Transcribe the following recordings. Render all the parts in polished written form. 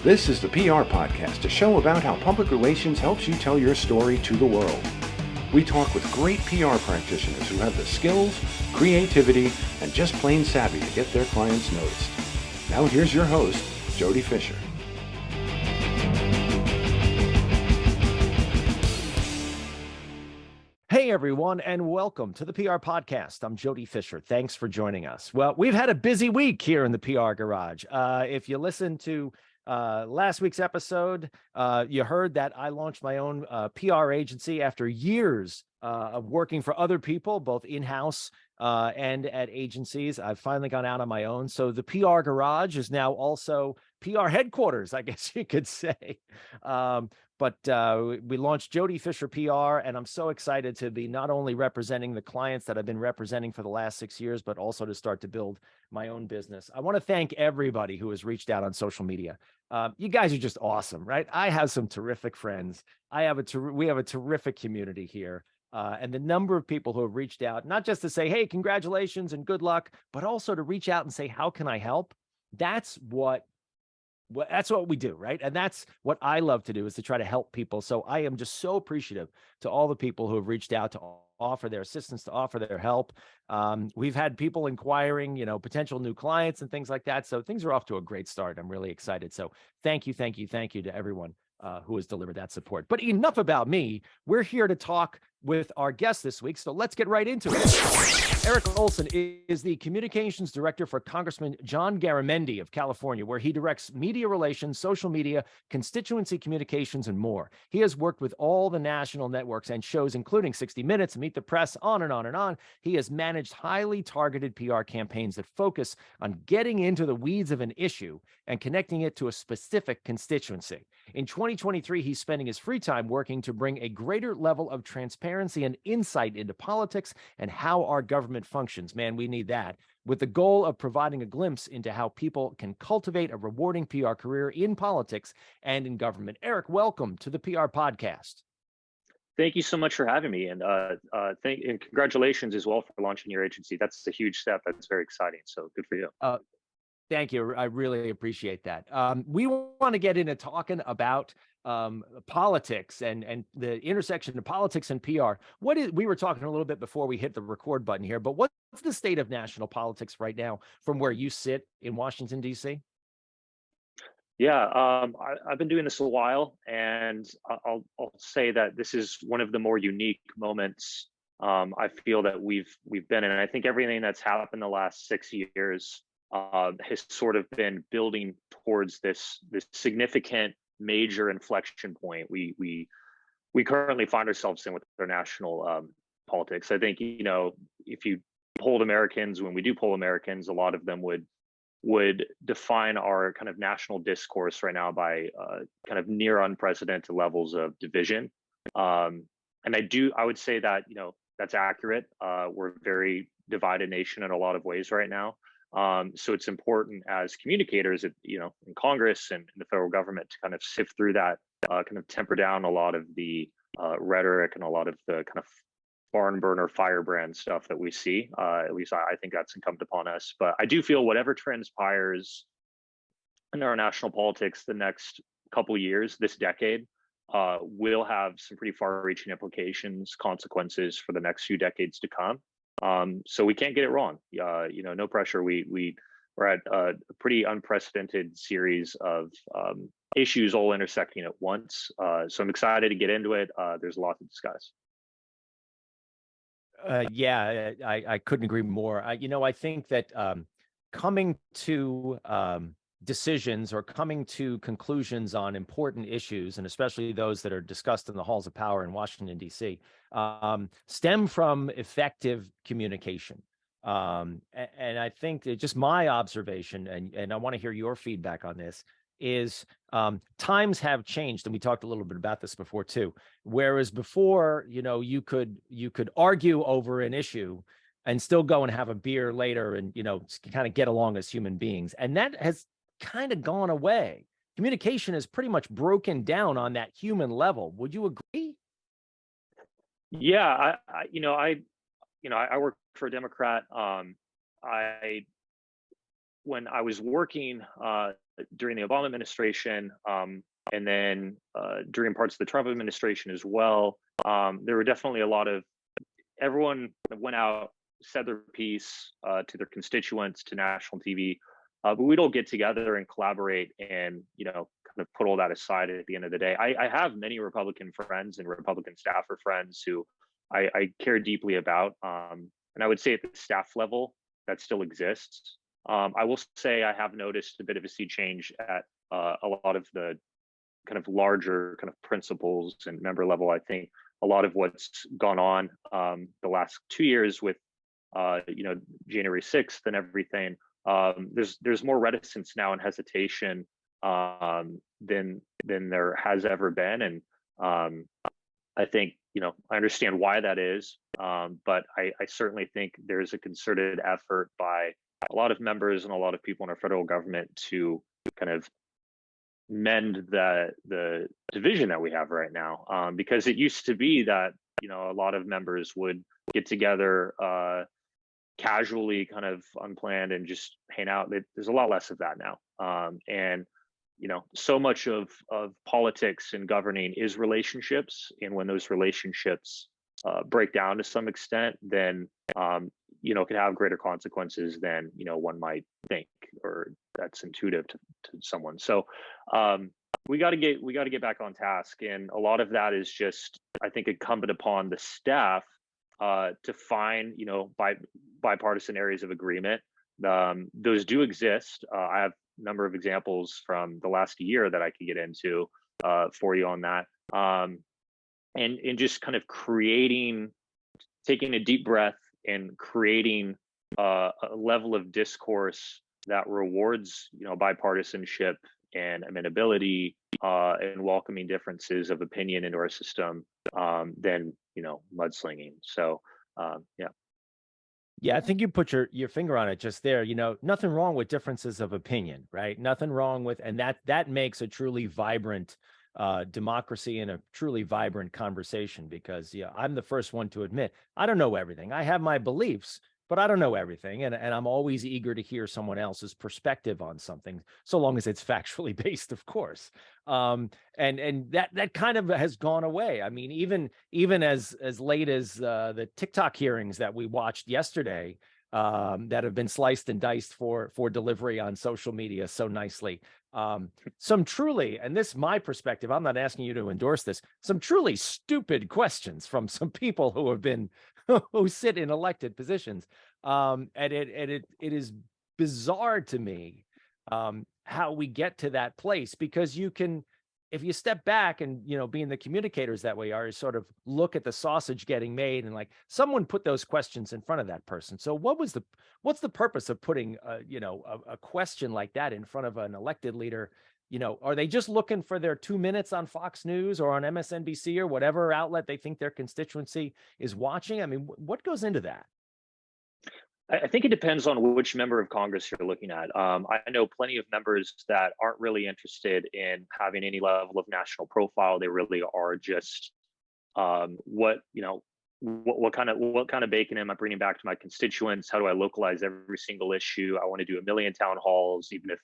This is the PR Podcast, a show about how public relations helps you tell your story to the world. We talk with great PR practitioners who have the skills, creativity, and just plain savvy to get their clients noticed. Now here's your host, Jody Fisher. Hey everyone, and welcome to the PR Podcast. I'm Jody Fisher. Thanks for joining us. Well, we've had a busy week here in the PR Garage. If you listened to last week's episode, you heard that I launched my own PR agency after years of working for other people, both in-house and at agencies. I've finally gone out on my own. So the PR Garage is now also PR headquarters, I guess you could say. But we launched Jody Fisher PR, and I'm so excited to be not only representing the clients that I've been representing for the last 6 years, but also to start to build my own business. I want to thank everybody who has reached out on social media. You guys are just awesome, right? I have some terrific friends. We have a terrific community here. And the number of people who have reached out, not just to say, hey, congratulations and good luck, but also to reach out and say, how can I help? That's what we do, right? And that's what I love to do, is to try to help people. So I am just so appreciative to all the people who have reached out to offer their assistance, to offer their help. We've had people inquiring, potential new clients and things like that. So things are off to a great start. I'm really excited. So thank you to everyone who has delivered that support. But enough about me. We're here to talk with our guest this week. So let's get right into it. Eric Olsen is the communications director for Congressman John Garamendi of California, where he directs media relations, social media, constituency communications, and more. He has worked with all the national networks and shows, including 60 Minutes, Meet the Press, on and on and on. He has managed highly targeted PR campaigns that focus on getting into the weeds of an issue and connecting it to a specific constituency. In 2023, he's spending his free time working to bring a greater level of transparency and insight into politics and how our government functions. Man, we need that. With the goal of providing a glimpse into how people can cultivate a rewarding PR career in politics and in government. Eric, welcome to the PR Podcast. Thank you so much for having me, and and congratulations as well for launching your agency. That's a huge step. That's very exciting. So good for you. Thank you. I really appreciate that. We want to get into talking about politics and the intersection of politics and PR. We were talking a little bit before we hit the record button here, but what's the state of national politics right now from where you sit in Washington, D.C.? Yeah, I've been doing this a while, and I'll say that this is one of the more unique moments I feel that we've been in. And I think everything that's happened the last 6 years has sort of been building towards this significant major inflection point we currently find ourselves in with our national politics. I think, if you polled Americans, when we do poll Americans, a lot of them would define our kind of national discourse right now by kind of near unprecedented levels of division. And I would say that, that's accurate. We're a very divided nation in a lot of ways right now. So it's important as communicators, in Congress and in the federal government, to kind of sift through that, kind of temper down a lot of the rhetoric and a lot of the kind of barn burner firebrand stuff that we see. At least I think that's incumbent upon us. But I do feel whatever transpires in our national politics the next couple of years, this decade, will have some pretty far-reaching implications, consequences for the next few decades to come. So we can't get it wrong. No pressure. We're at a pretty unprecedented series of issues all intersecting at once. So I'm excited to get into it. There's a lot to discuss. Yeah, I couldn't agree more. I think that coming to decisions or coming to conclusions on important issues, and especially those that are discussed in the halls of power in Washington, D.C., stem from effective communication. And I think that just my observation, and I want to hear your feedback on this, is times have changed, and we talked a little bit about this before too. Whereas before, you could argue over an issue and still go and have a beer later and kind of get along as human beings, and that has kind of gone away. Communication is pretty much broken down on that human level. Would you agree? Yeah, I work for a Democrat. I when I was working during the Obama administration, and then during parts of the Trump administration as well, there were definitely a lot of everyone that went out, said their piece to their constituents, to national TV, but we'd all get together and collaborate and, kind of put all that aside at the end of the day. I have many Republican friends and Republican staffer friends who I care deeply about. And I would say at the staff level, that still exists. I will say I have noticed a bit of a sea change at a lot of the kind of larger kind of principles and member level. I think a lot of what's gone on the last 2 years with January 6th and everything, there's more reticence now and hesitation than there has ever been. And I think, I understand why that is, but I certainly think there's a concerted effort by a lot of members and a lot of people in our federal government to kind of mend the division that we have right now, because it used to be that a lot of members would get together casually, kind of unplanned, and just hang out. There's a lot less of that now, and so much of politics and governing is relationships, and when those relationships break down to some extent, then it can have greater consequences than one might think, or that's intuitive to someone. So we got to get back on task, and a lot of that is just, I think, incumbent upon the staff to find bipartisan areas of agreement. Those do exist. I have a number of examples from the last year that I could get into for you on that, and just kind of taking a deep breath and creating a level of discourse that rewards bipartisanship and amenability and welcoming differences of opinion into our system than mudslinging. So yeah. Yeah, I think you put your finger on it just there. Nothing wrong with differences of opinion, right? Nothing wrong with, and that makes a truly vibrant democracy and a truly vibrant conversation, because I'm the first one to admit I don't know everything. I have my beliefs, but I don't know everything. And I'm always eager to hear someone else's perspective on something, so long as it's factually based, of course. And that kind of has gone away. I mean, even as late as the TikTok hearings that we watched yesterday, that have been sliced and diced for delivery on social media so nicely. Some truly, and this is my perspective, I'm not asking you to endorse this, some truly stupid questions from some people who have been who sit in elected positions. And it is bizarre to me how we get to that place, because you can, if you step back and being the communicators that we are, sort of look at the sausage getting made, and like, someone put those questions in front of that person. So what's the purpose of putting a question like that in front of an elected leader? Are they just looking for their 2 minutes on Fox News or on MSNBC or whatever outlet they think their constituency is watching? I mean, what goes into that? I think it depends on which member of Congress you're looking at. I know plenty of members that aren't really interested in having any level of national profile. They really are just what kind of bacon am I bringing back to my constituents? How do I localize every single issue? I want to do a million town halls, even if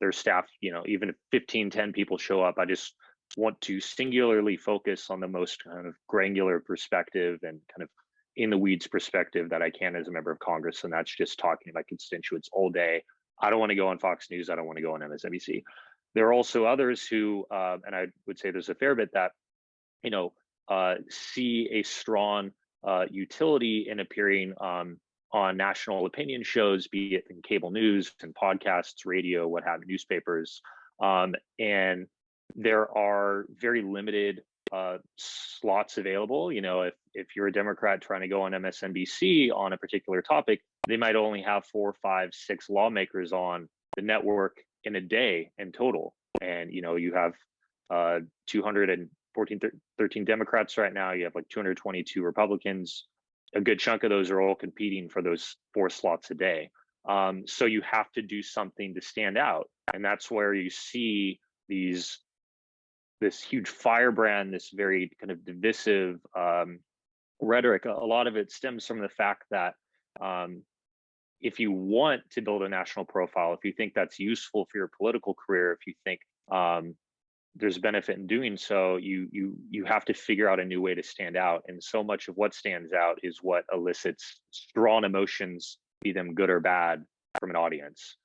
their staff, even if 15, 10 people show up. I just want to singularly focus on the most kind of granular perspective and kind of in the weeds perspective that I can as a member of Congress. And that's just talking to my constituents all day. I don't want to go on Fox News. I don't want to go on MSNBC. There are also others who, and I would say there's a fair bit that, see a strong utility in appearing on national opinion shows, be it in cable news and podcasts, radio, what have you, newspapers. And there are very limited slots available. If you're a Democrat trying to go on MSNBC on a particular topic, they might only have 4, 5, 6 lawmakers on the network in a day in total. And, you have 13 Democrats right now. You have like 222 Republicans. A good chunk of those are all competing for those 4 slots a day. So you have to do something to stand out. And that's where you see this huge firebrand, this very kind of divisive rhetoric. A lot of it stems from the fact that if you want to build a national profile, if you think that's useful for your political career, if you think there's benefit in doing so, you have to figure out a new way to stand out. And so much of what stands out is what elicits strong emotions, be them good or bad, from an audience.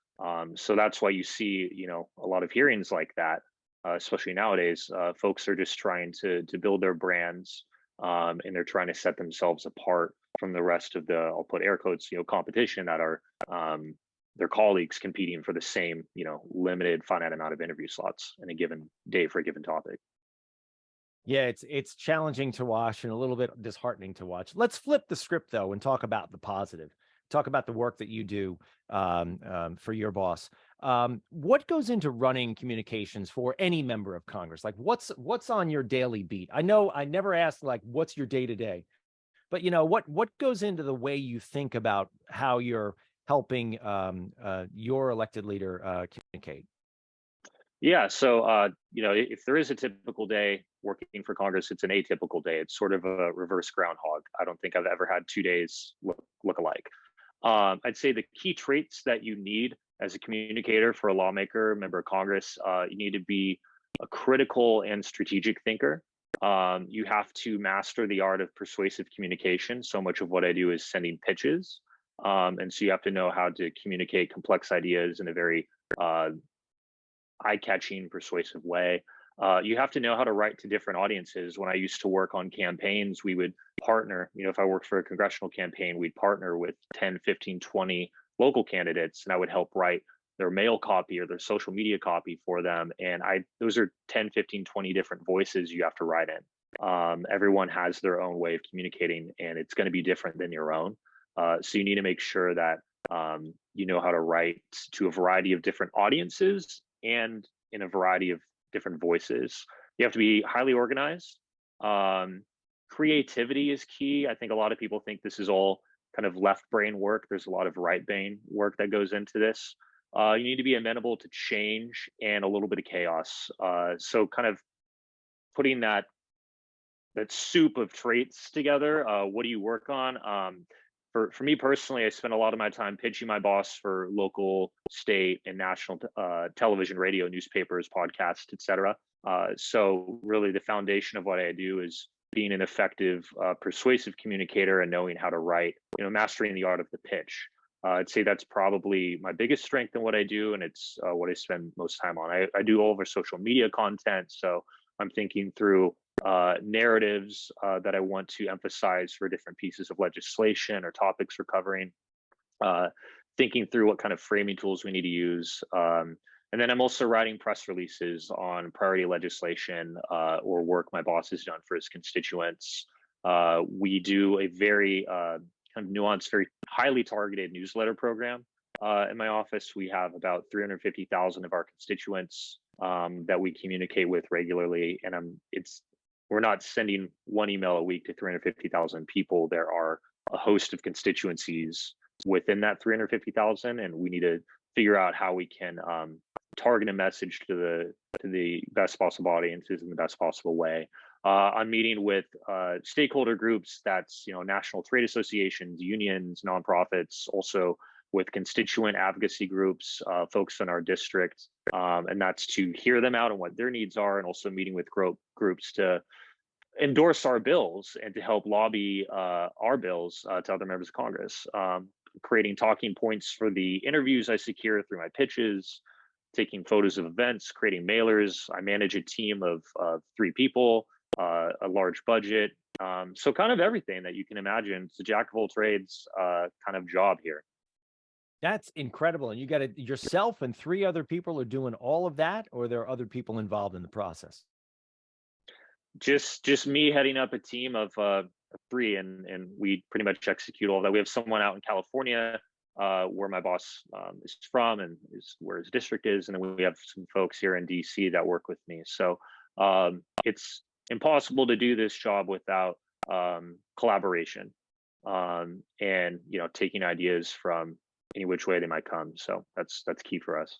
So that's why you see, a lot of hearings like that, especially nowadays. Folks are just trying to build their brands, and they're trying to set themselves apart from the rest of the, I'll put air quotes, competition that are their colleagues competing for the same, limited finite amount of interview slots in a given day for a given topic. Yeah, it's challenging to watch and a little bit disheartening to watch. Let's flip the script though and talk about the positive. Talk about the work that you do for your boss. What goes into running communications for any member of Congress? Like, what's on your daily beat? I know I never asked like what's your day to day, but what goes into the way you think about how you're helping your elected leader communicate? Yeah. So, if there is a typical day working for Congress, it's an atypical day. It's sort of a reverse groundhog. I don't think I've ever had 2 days look alike. I'd say the key traits that you need as a communicator for a lawmaker, member of Congress, you need to be a critical and strategic thinker. You have to master the art of persuasive communication. So much of what I do is sending pitches. And so you have to know how to communicate complex ideas in a very eye-catching, persuasive way. You have to know how to write to different audiences. When I used to work on campaigns, we would partner, if I worked for a congressional campaign, we'd partner with 10, 15, 20 local candidates, and I would help write their mail copy or their social media copy for them. And those are 10, 15, 20 different voices you have to write in. Everyone has their own way of communicating, and it's going to be different than your own. So you need to make sure that you know how to write to a variety of different audiences and in a variety of different voices. You have to be highly organized. Creativity is key. I think a lot of people think this is all kind of left brain work. There's a lot of right brain work that goes into this. You need to be amenable to change and a little bit of chaos. So kind of putting that soup of traits together. What do you work on? For me personally, I spend a lot of my time pitching my boss for local, state, and national television, radio, newspapers, podcasts, etc. So really the foundation of what I do is being an effective, persuasive communicator and knowing how to write, mastering the art of the pitch. I'd say that's probably my biggest strength in what I do, and it's what I spend most time on. I do all of our social media content, so I'm thinking through narratives that I want to emphasize for different pieces of legislation or topics we're covering, thinking through what kind of framing tools we need to use. And then I'm also writing press releases on priority legislation or work my boss has done for his constituents. We do a very kind of nuanced, very highly targeted newsletter program. In my office, we have about 350,000 of our constituents that we communicate with regularly, and we're not sending one email a week to 350,000 people. There are a host of constituencies within that 350,000, and we need to figure out how we can target a message to the best possible audiences in the best possible way. I'm meeting with stakeholder groups, that's national trade associations, unions, nonprofits, also with constituent advocacy groups, folks in our district, and that's to hear them out and what their needs are, and also meeting with groups to endorse our bills and to help lobby our bills to other members of Congress, creating talking points for the interviews I secure through my pitches, taking photos of events, creating mailers. I manage a team of 3 people, a large budget. So kind of everything that you can imagine. It's a jack of all trades kind of job here. That's incredible. And you got it yourself and 3 other people are doing all of that, or there are other people involved in the process? Just me heading up a team of 3, and we pretty much execute all that. We have someone out in California where my boss is from and is where his district is, and then we have some folks here in DC that work with me. So it's impossible to do this job without collaboration and taking ideas from any which way they might come. So that's key for us.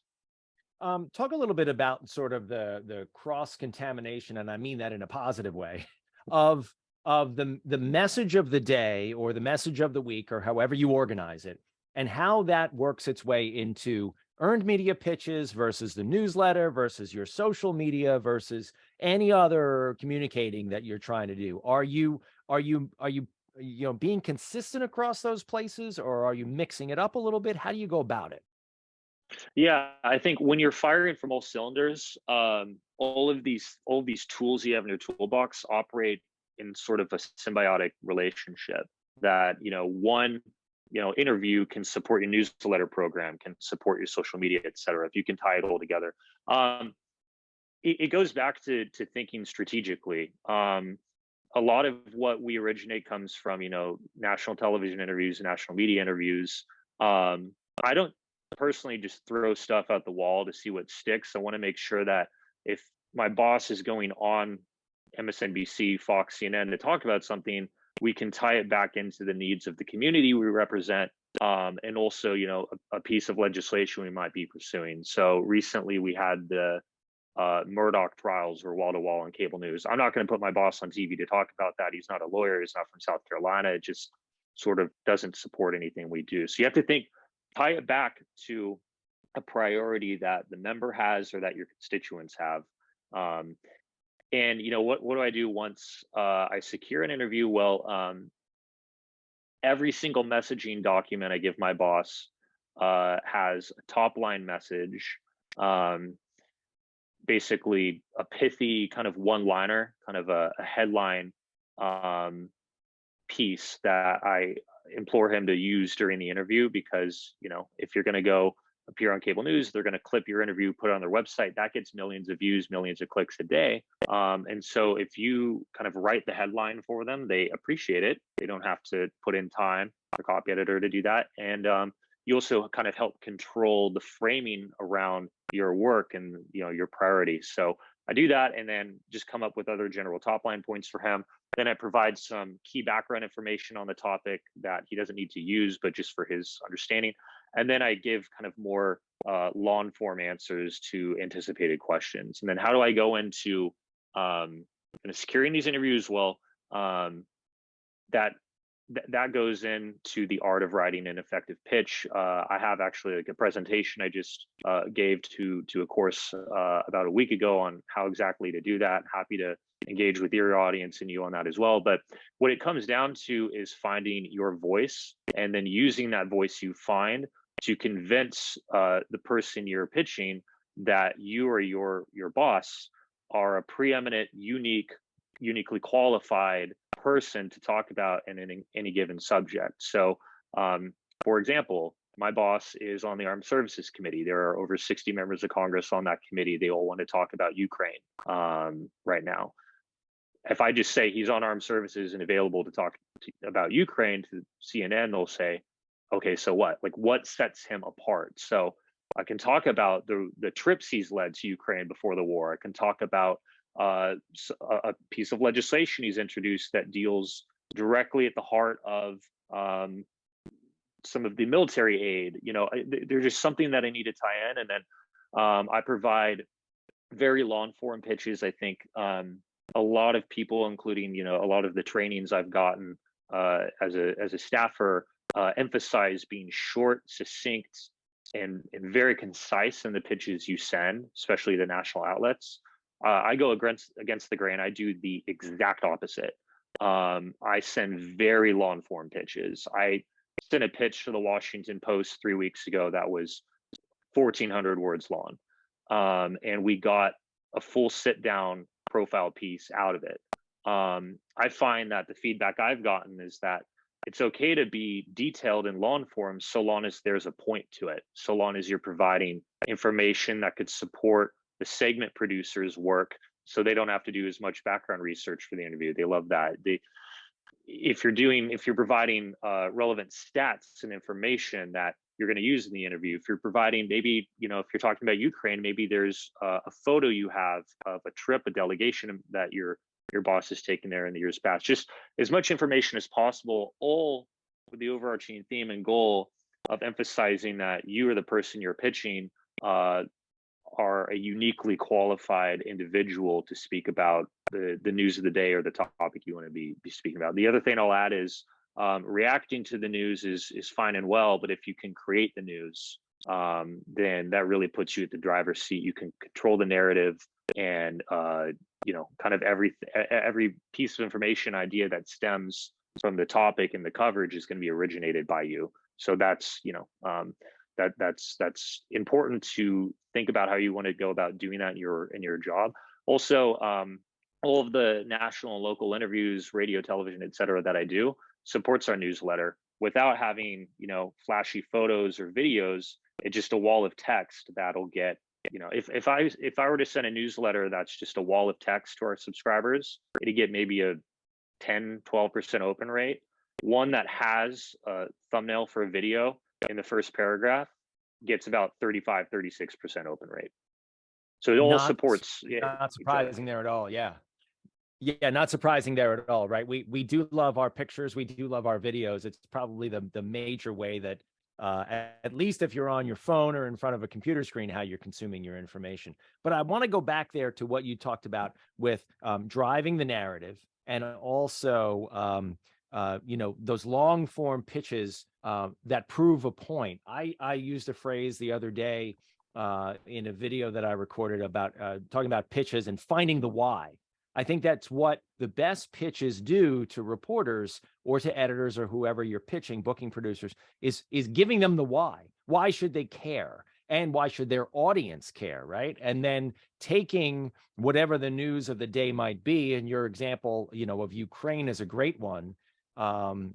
Talk a little bit about sort of the cross contamination, and I mean that in a positive way, of the message of the day or the message of the week, or however you organize it, and how that works its way into earned media pitches versus the newsletter versus your social media versus any other communicating that you're trying to do. Are you being consistent across those places, or are you mixing it up a little bit? How do you go about it? Yeah, I think when you're firing from all cylinders, all of these tools you have in your toolbox operate in sort of a symbiotic relationship. That one interview can support your newsletter program, can support your social media, et cetera. If you can tie it all together, it goes back to thinking strategically. A lot of what we originate comes from national television interviews, national media interviews. I don't personally just throw stuff out the wall to see what sticks. I want to make sure that if my boss is going on MSNBC, Fox, CNN to talk about something, we can tie it back into the needs of the community we represent, and also a piece of legislation we might be pursuing. So recently we had the Murdoch trials were wall to wall on cable news. I'm not going to put my boss on TV to talk about that. He's not a lawyer. He's not from South Carolina. It just sort of doesn't support anything we do. So you have to tie it back to a priority that the member has or that your constituents have. And what do I do once I secure an interview? Well, every single messaging document I give my boss has a top line message. Basically a pithy kind of one liner, kind of a headline piece that I implore him to use during the interview, because if you're going to go appear on cable news, they're going to clip your interview, put it on their website. That gets millions of views, millions of clicks a day. And so if you kind of write the headline for them, they appreciate it. They don't have to put in time for a copy editor to do that. And you also kind of help control the framing around your work and your priorities. So I do that, and then just come up with other general top line points for him. Then I provide some key background information on the topic that he doesn't need to use, but just for his understanding. And then I give kind of more long form answers to anticipated questions. And then how do I go into securing these interviews? Well, that goes into the art of writing an effective pitch. I have actually like a presentation I just gave to a course about a week ago on how exactly to do that. Happy to engage with your audience and you on that as well. But what it comes down to is finding your voice and then using that voice you find to convince the person you're pitching that you or your boss are a preeminent, uniquely qualified person to talk about in any given subject. So, for example, my boss is on the Armed Services Committee. There are over 60 members of Congress on that committee. They all want to talk about Ukraine right now. If I just say he's on Armed Services and available to talk about Ukraine to CNN, they'll say, okay, so what? Like, what sets him apart? So I can talk about the trips he's led to Ukraine before the war. I can talk about a piece of legislation he's introduced that deals directly at the heart of some of the military aid. There's just something that I need to tie in, and then I provide very long form pitches. I think a lot of people, including a lot of the trainings I've gotten as a staffer, emphasize being short, succinct, and very concise in the pitches you send, especially the national outlets. I go against the grain. I do the exact opposite. I send very long form pitches. I sent a pitch to the Washington Post 3 weeks ago that was 1,400 words long. And we got a full sit down profile piece out of it. I find that the feedback I've gotten is that it's okay to be detailed in long form so long as there's a point to it, so long as you're providing information that could support the segment producer's work so they don't have to do as much background research for the interview. They love that. If you're providing relevant stats and information that you're going to use in the interview, if you're providing maybe, if you're talking about Ukraine, maybe there's a photo you have of a trip, a delegation that your boss has taken there in the years past, just as much information as possible, all with the overarching theme and goal of emphasizing that you are the person you're pitching, are a uniquely qualified individual to speak about the news of the day or the topic you want to be speaking about. The other thing I'll add is Reacting to the news is fine and well, but if you can create the news, then that really puts you at the driver's seat. You can control the narrative, and kind of every piece of information, idea that stems from the topic and the coverage is going to be originated by you. So that's that's important to think about how you want to go about doing that in your job. Also, all of the national and local interviews, radio, television, et cetera, that I do supports our newsletter without having, flashy photos or videos. It's just a wall of text that'll get, if I were to send a newsletter that's just a wall of text to our subscribers, it'd get maybe a 10-12% open rate. One that has a thumbnail for a video in the first paragraph gets about 35-36% open rate. So it all supports. Not surprising there at all. Yeah. Yeah, not surprising there at all, right? We do love our pictures. We do love our videos. It's probably the major way that, at least if you're on your phone or in front of a computer screen, how you're consuming your information. But I want to go back there to what you talked about with driving the narrative, and also, those long form pitches that prove a point. I used a phrase the other day in a video that I recorded about talking about pitches and finding the why. I think that's what the best pitches do to reporters or to editors or whoever you're pitching, booking producers, is giving them the why. Why should they care? And why should their audience care, right? And then taking whatever the news of the day might be, and your example, of Ukraine is a great one.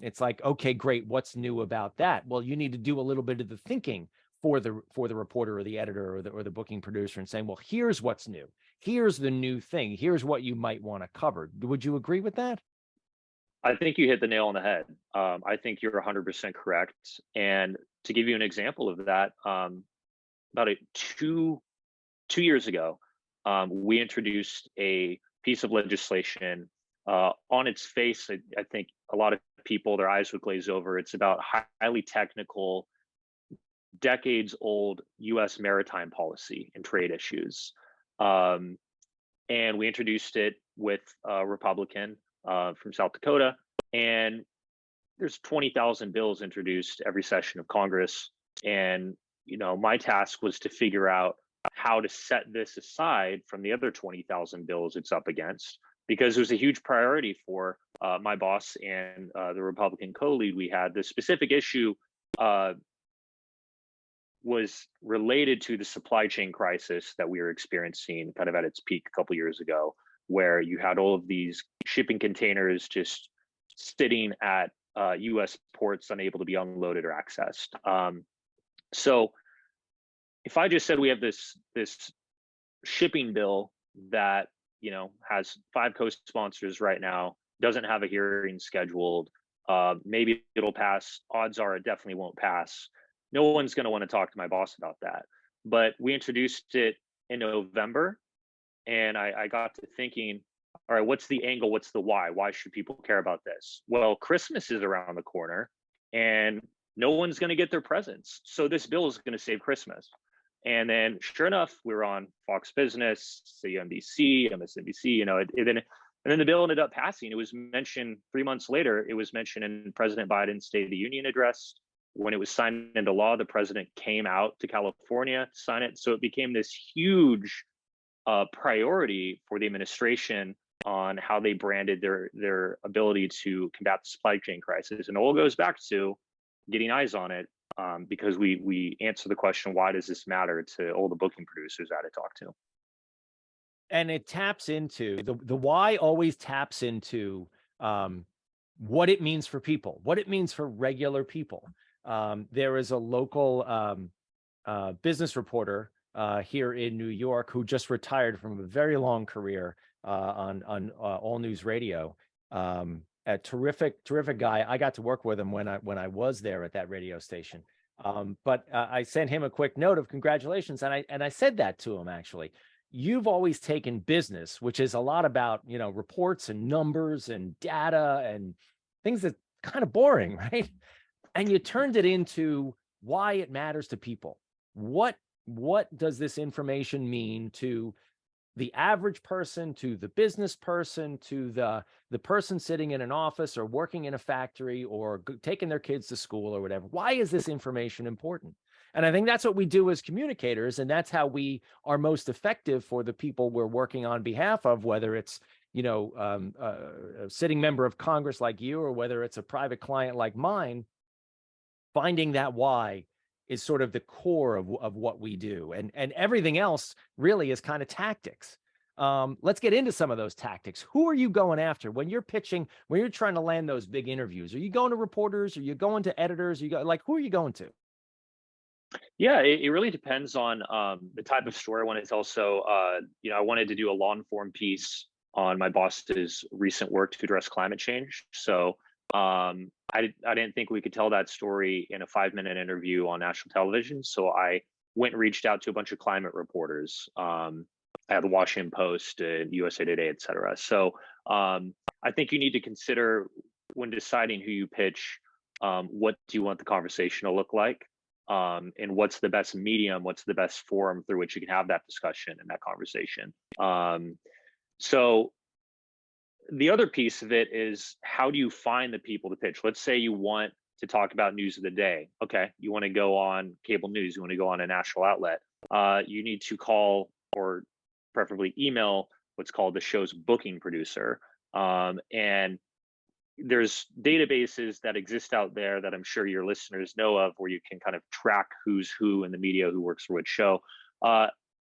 It's like, okay, great. What's new about that? Well, you need to do a little bit of the thinking for the reporter or the editor or the booking producer, and saying, well, here's what's new. Here's the new thing. Here's what you might want to cover. Would you agree with that? I think you hit the nail on the head. I think you're 100% correct. And to give you an example of that, about 2 years ago, we introduced a piece of legislation. On its face, I think a lot of people, their eyes would glaze over. It's about highly technical, decades-old U.S. maritime policy and trade issues. And we introduced it with a Republican from South Dakota. And there's 20,000 bills introduced every session of Congress. And, my task was to figure out how to set this aside from the other 20,000 bills it's up against, because it was a huge priority for my boss and the Republican co-lead we had. The specific issue was related to the supply chain crisis that we were experiencing kind of at its peak a couple years ago, where you had all of these shipping containers just sitting at U.S. ports, unable to be unloaded or accessed. So if I just said we have this shipping bill that has 5 co-sponsors right now, doesn't have a hearing scheduled, maybe it'll pass. Odds are it definitely won't pass. No one's going to want to talk to my boss about that. But we introduced it in November, and I got to thinking, all right, what's the angle? What's the why? Why should people care about this? Well, Christmas is around the corner, and no one's going to get their presents. So this bill is going to save Christmas. And then sure enough, we were on Fox Business, CNBC, MSNBC, and then the bill ended up passing. It was mentioned 3 months later. It was mentioned in President Biden's State of the Union address. When it was signed into law, the president came out to California to sign it. So it became this huge priority for the administration on how they branded their ability to combat the supply chain crisis. And it all goes back to getting eyes on it, because we answer the question, why does this matter, to all the booking producers I had to talk to. And it taps into the why always taps into what it means for people, what it means for regular people. There is a local business reporter here in New York who just retired from a very long career on All News Radio. A terrific guy. I got to work with him when I was there at that radio station. But I sent him a quick note of congratulations, and I said that to him, actually. You've always taken business, which is a lot about reports and numbers and data and things that kind of boring, right? And you turned it into why it matters to people. What does this information mean to the average person to the business person to the person sitting in an office or working in a factory or taking their kids to school or whatever. Why is this information important? And I think that's what we do as communicators, and that's how we are most effective for the people we're working on behalf of, whether it's a sitting member of Congress like you, or whether it's a private client like mine. Finding that why is sort of the core of what we do, and everything else really is kind of tactics. Let's get into some of those tactics. Who are you going after when you're pitching, when you're trying to land those big interviews? Are you going to reporters? Are you going to editors? Who are you going to? Yeah, it really depends on the type of story I want to tell. So, I wanted to do a long form piece on my boss's recent work to address climate change. So, I didn't think we could tell that story in a 5-minute interview on national television. So I went and reached out to a bunch of climate reporters at the Washington Post, USA Today, et cetera. So I think you need to consider when deciding who you pitch, what do you want the conversation to look like? And what's the best medium, what's the best forum through which you can have that discussion and that conversation. So the other piece of it is, how do you find the people to pitch? Let's say you want to talk about news of the day. Okay, you want to go on cable news, you want to go on a national outlet. You need to call or preferably email what's called the show's booking producer. And there's databases that exist out there that I'm sure your listeners know of, where you can kind of track who's who in the media, who works for which show.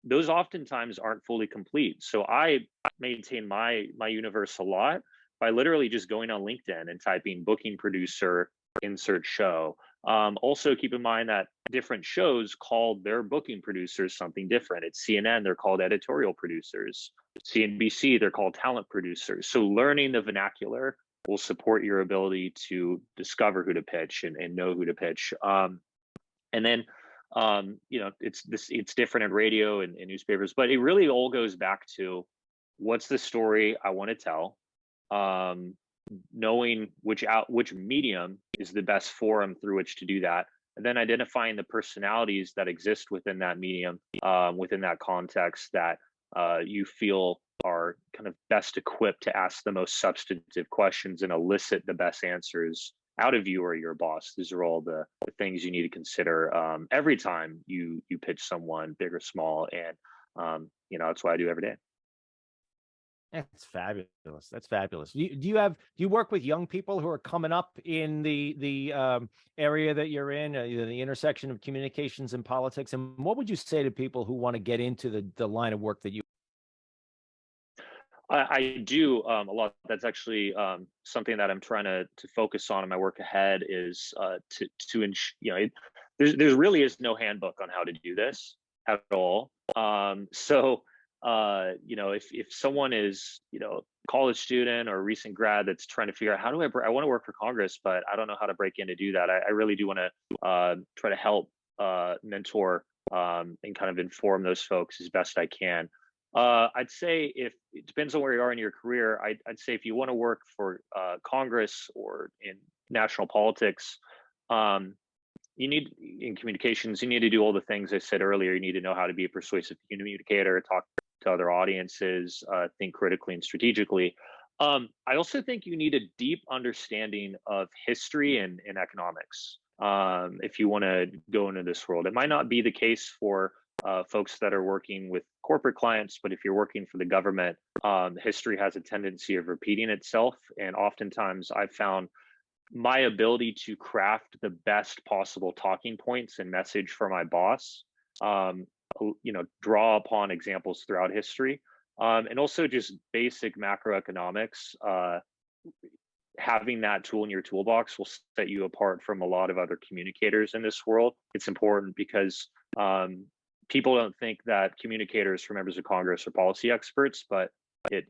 Those oftentimes aren't fully complete. So I maintain my universe a lot by literally just going on LinkedIn and typing booking producer, insert show. Also keep in mind that different shows called their booking producers something different. At CNN, they're called editorial producers. CNBC, they're called talent producers. So learning the vernacular will support your ability to discover who to pitch and know who to pitch. And then it's different in radio and newspapers, but it really all goes back to, what's the story I want to tell, knowing which medium is the best forum through which to do that, and then identifying the personalities that exist within that medium, within that context, that you feel are kind of best equipped to ask the most substantive questions and elicit the best answers out of you or your boss. These are all the things you need to consider every time you pitch someone, big or small, and that's what I do every day. That's fabulous. That's fabulous. Do you work with young people who are coming up in the area that you're in, the intersection of communications and politics? And what would you say to people who want to get into the line of work that you? I do a lot. That's actually something that I'm trying to focus on in my work ahead, is there really is no handbook on how to do this at all. If someone is college student or a recent grad that's trying to figure out, how do I want to work for Congress, but I don't know how to break in to do that. I really do want to try to help mentor and kind of inform those folks as best I can. I'd say, if it depends on where you are in your career, I'd say if you want to work for Congress or in national politics, in communications, you need to do all the things I said earlier. You need to know how to be a persuasive communicator, talk to other audiences, think critically and strategically. I also think you need a deep understanding of history and economics if you want to go into this world. It might not be the case for folks that are working with corporate clients, but if you're working for the government, history has a tendency of repeating itself. And oftentimes I've found my ability to craft the best possible talking points and message for my boss, draw upon examples throughout history, and also just basic macroeconomics. Having that tool in your toolbox will set you apart from a lot of other communicators in this world. It's important because people don't think that communicators for members of Congress are policy experts, but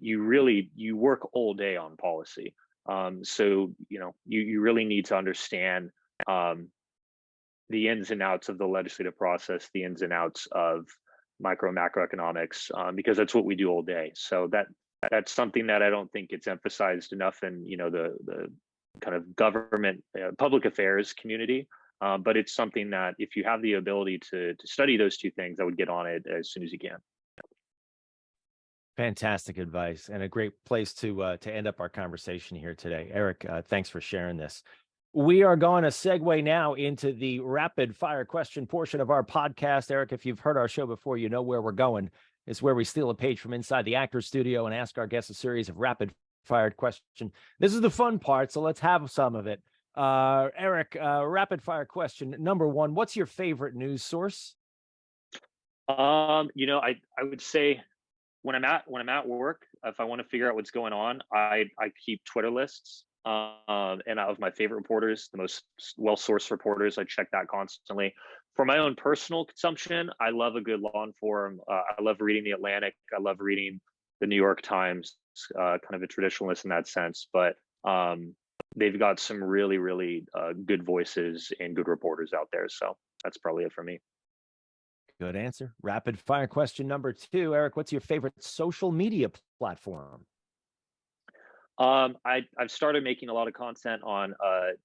you work all day on policy. So you really need to understand the ins and outs of the legislative process, the ins and outs of macroeconomics, because that's what we do all day. So that's something that I don't think gets emphasized enough in the kind of government public affairs community. But it's something that, if you have the ability to study those two things, I would get on it as soon as you can. Fantastic advice and a great place to end up our conversation here today. Eric, thanks for sharing this. We are going to segue now into the rapid fire question portion of our podcast. Eric, if you've heard our show before, you know where we're going. It's where we steal a page from inside the actor's studio and ask our guests a series of rapid fired questions. This is the fun part, so let's have some of it. Eric, rapid fire question number one: what's your favorite news source? I would say when I'm at work, if I want to figure out what's going on, I keep Twitter lists. And of my favorite reporters, the most well-sourced reporters, I check that constantly. For my own personal consumption, I love a good long form. I love reading The Atlantic. I love reading the New York Times, kind of a traditionalist in that sense. But they've got some really, really good voices and good reporters out there. So that's probably it for me. Good answer. Rapid fire question number two. Eric, what's your favorite social media platform? I've started making a lot of content on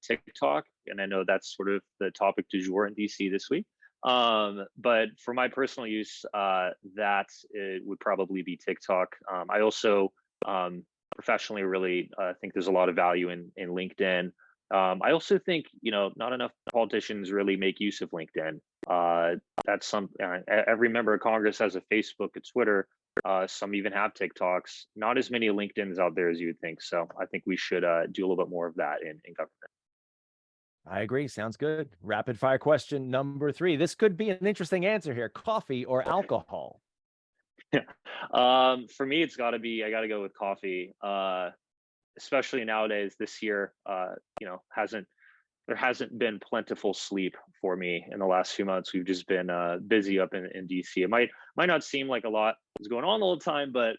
TikTok, and I know that's sort of the topic du jour in DC this week. But for my personal use, that it would probably be TikTok. I also professionally really think there's a lot of value in LinkedIn. I also think not enough politicians really make use of LinkedIn. That's every member of Congress has a Facebook, a Twitter. Some even have TikToks. Not as many LinkedIn's out there as you would think. So I think we should do a little bit more of that in government. I agree. Sounds good. Rapid fire question number three. This could be an interesting answer here. Coffee or alcohol? For me, I got to go with coffee. Especially nowadays, this year, there hasn't been plentiful sleep for me in the last few months. We've just been busy up in DC. It might not seem like a lot is going on all the time, but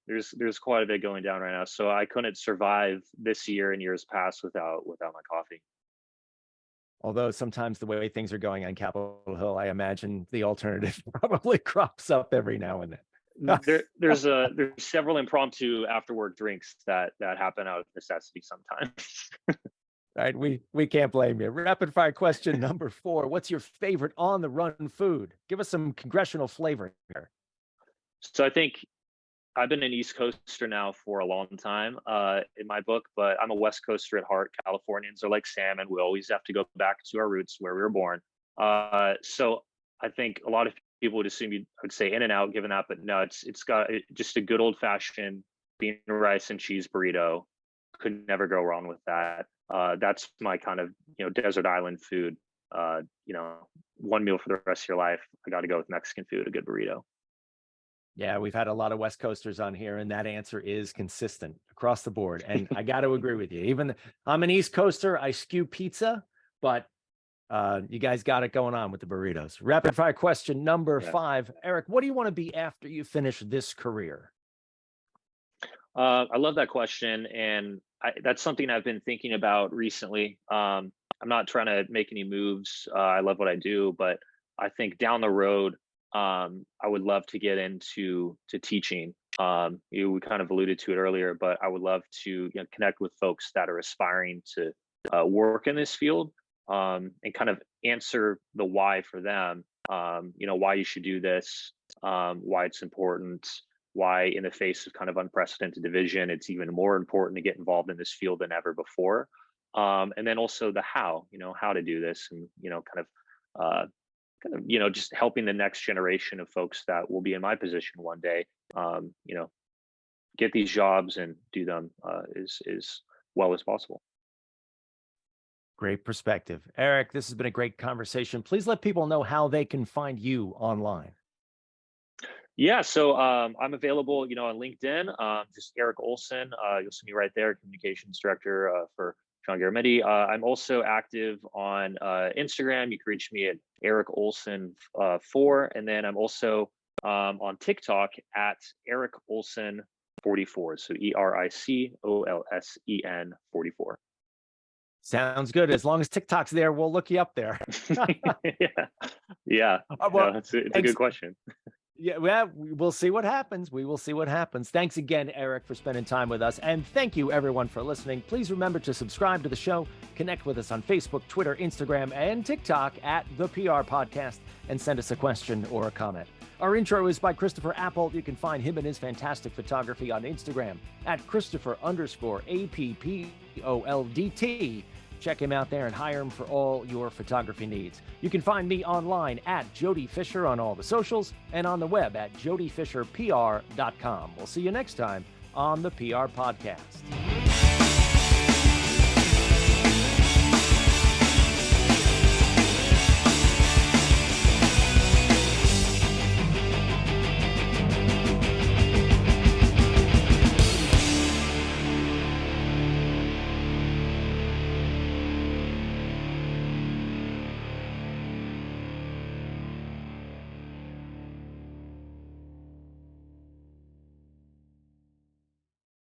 there's quite a bit going down right now. So I couldn't survive this year and years past without my coffee. Although sometimes the way things are going on Capitol Hill, I imagine the alternative probably crops up every now and then. There's several impromptu after work drinks that happen out of necessity sometimes. All right, we can't blame you. Rapid fire question number four. What's your favorite on the run food? Give us some congressional flavor here. So I think I've been an East Coaster now for a long time in my book, but I'm a West Coaster at heart. Californians are like salmon. We always have to go back to our roots where we were born. So I think a lot of people would assume I would say In-N-Out given that, but no, it's got just a good old fashioned bean, rice, and cheese burrito. Could never go wrong with that. That's my kind of desert island food. One meal for the rest of your life. I got to go with Mexican food, a good burrito. Yeah, we've had a lot of West Coasters on here, and that answer is consistent across the board. And I got to agree with you. Even I'm an East Coaster, I skew pizza, but you guys got it going on with the burritos. Rapid fire question number five. Eric, what do you want to be after you finish this career? I love that question, and that's something I've been thinking about recently. I'm not trying to make any moves. I love what I do, but I think down the road, I would love to get into teaching. We kind of alluded to it earlier, but I would love to connect with folks that are aspiring to work in this field, and kind of answer the why for them. Why you should do this, why it's important, why in the face of kind of unprecedented division, it's even more important to get involved in this field than ever before. And then also the how to do this, and just helping the next generation of folks that will be in my position one day, get these jobs and do them as well as possible. Great perspective. Eric, this has been a great conversation. Please let people know how they can find you online. Yeah, so I'm available, on LinkedIn, just Eric Olsen. You'll see me right there, communications director for John Garamendi. I'm also active on Instagram. You can reach me at Eric Olsen 4, and then I'm also on TikTok at Eric Olsen 44. So ERICOLSEN 44. Sounds good. As long as TikTok's there, we'll look you up there. Yeah. It's a good question. Yeah, well, we'll see what happens. We will see what happens. Thanks again, Eric, for spending time with us. And thank you, everyone, for listening. Please remember to subscribe to the show, connect with us on Facebook, Twitter, Instagram, and TikTok at The PR Podcast, and send us a question or a comment. Our intro is by Christopher Appold. You can find him and his fantastic photography on Instagram at Christopher_APPOLDT. Check him out there and hire him for all your photography needs. You can find me online at Jody Fisher on all the socials and on the web at jodyfisherpr.com. We'll see you next time on the PR Podcast.